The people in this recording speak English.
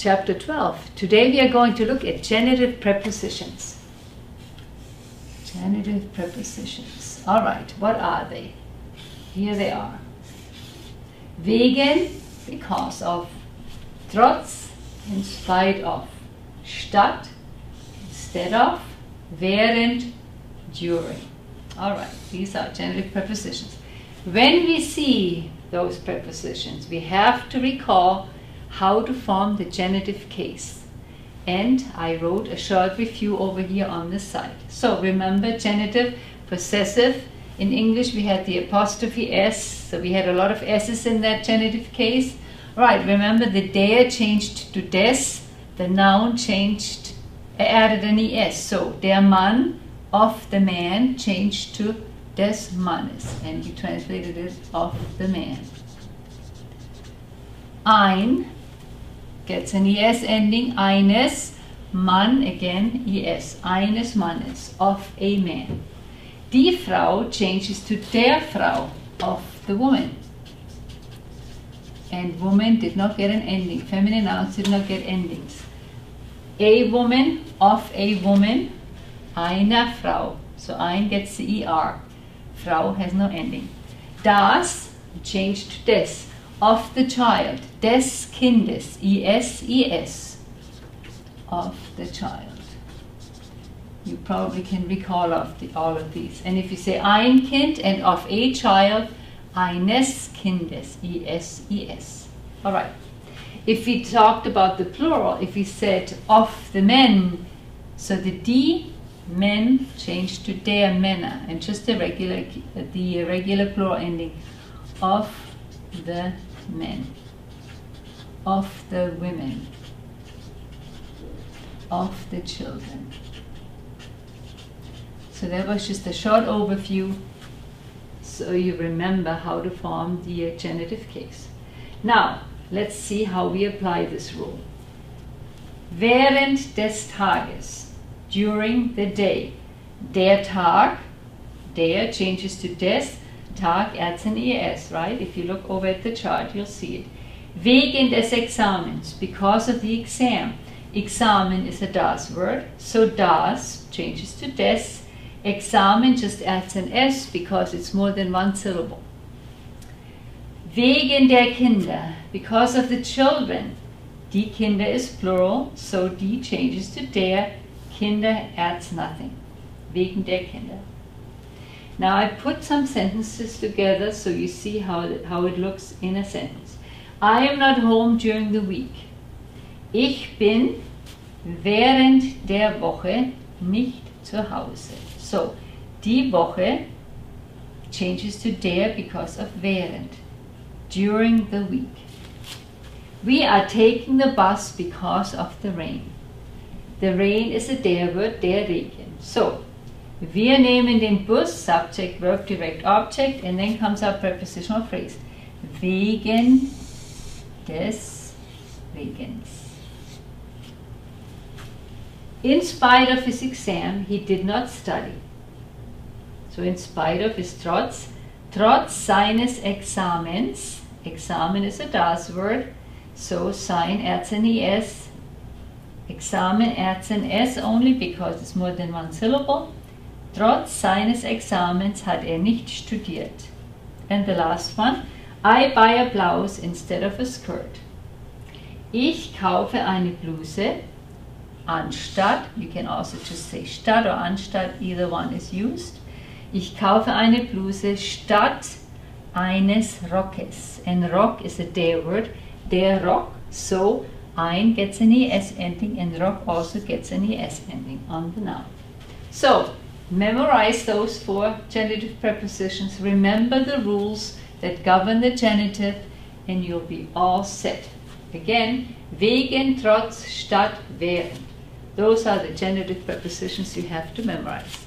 chapter 12. Today we are going to look at genitive prepositions. Genitive prepositions. All right, what are they? Here they are. Wegen, because of. Trotz, in spite of. Statt, instead of. Während, during. All right, these are genitive prepositions. When we see those prepositions, we have to recall how to form the genitive case. And I wrote a short review over here on the side. So remember, genitive, possessive. In English we had the apostrophe S, so we had a lot of S's in that genitive case. Right, remember the der changed to des, the noun changed, added an ES. So der Mann of the man changed to des Mannes, and we translated it of the man. Ein gets an ES ending, eines, Mann again ES, eines Mannes, of a man. Die Frau changes to der Frau, of the woman. And woman did not get an ending. Feminine nouns did not get endings. A woman, of a woman, eine Frau. So ein gets the ER. Frau has no ending. Das changed to des, of the child. Des Kindes, ES, ES, of the child. You probably can recall all of these. And if you say ein Kind and of a child, eines Kindes, ES, ES. All right. If we talked about the plural, if we said of the men, so the die men changed to der Männer, and just the regular plural ending, of the men, of the women, of the children. So that was just a short overview, so you remember how to form the genitive case. Now, let's see how we apply this rule. Während des Tages, during the day. Der Tag, der changes to des, Tag adds an ES, right? If you look over at the chart, you'll see it. Wegen des Examens, because of the exam. Examen is a das word, so das changes to des. Examen just adds an S because it's more than one syllable. Wegen der Kinder, because of the children. Die Kinder is plural, so die changes to der. Kinder adds nothing. Wegen der Kinder. Now I put some sentences together so you see how it looks in a sentence. I am not home during the week. Ich bin während der Woche nicht zu Hause. So, die Woche changes to der because of während. During the week. We are taking the bus because of the rain. The rain is a der word, der Regen. So, wir nehmen den Bus, subject, verb, direct object, and then comes our prepositional phrase. Wegen des Regens. In spite of his exam, he did not study. So in spite of is trotz. Trotz seines Examens. Examen is a das word, so sein adds an ES. Examen adds an S only because it's more than one syllable. Trotz seines Examens hat nicht studiert. And the last one, I buy a blouse instead of a skirt. Ich kaufe eine Bluse anstatt, you can also just say statt or anstatt, either one is used. Ich kaufe eine Bluse statt eines Rockes. And rock is a der word, der Rock, so ein gets an ES ending and rock also gets an ES ending on the noun. So, memorize those 4 genitive prepositions, remember the rules that govern the genitive, and you'll be all set. Again, wegen, trotz, statt, während. Those are the genitive prepositions you have to memorize.